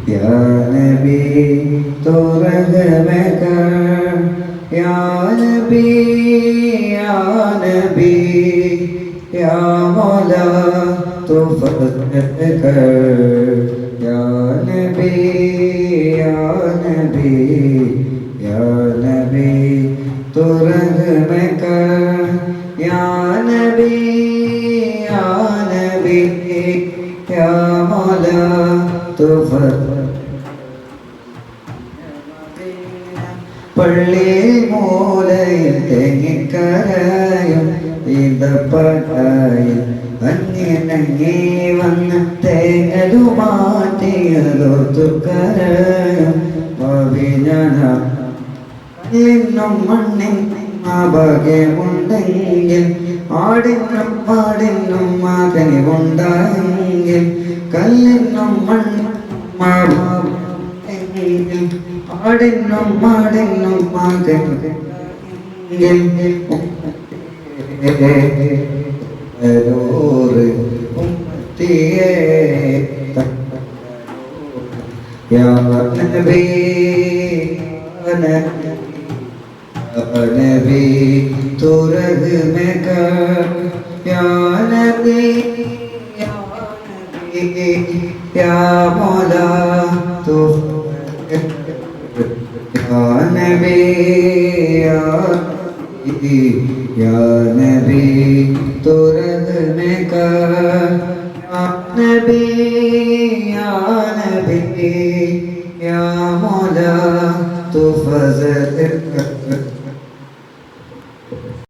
या नबी तो रहम कर, या नबी या नबी, या मौला तो फज़ल कर, या नबी या नबी, या नबी तो रहम कर, या नबी या नबी, या मौला तो പള്ളിയിൽ മൂലയിൽ തെങ്ങിക്കരയും ഇതപ്പടായി അങ്ങിനങ്ങി വന്ന് തേങ്ങലു മാറ്റിയതോത്തു കരയും ഭാവിനും മണ്ണിൻ ഭാഗ്യമുണ്ടെങ്കിൽ ആടിനും പാടിനും മകനിവുണ്ടായെങ്കിൽ കല്ലിനും മണ്ണിനും ആടിനും മാടിനും മകനെങ്കിൽ ഉമ്മത്തിയെ യാ നബി നബി തൂ റഹ്മ കർ, യാ നബി या मौला तो या नबी या नबी तो रहम कर, या नबी या नबी, या मौला तो फज़ल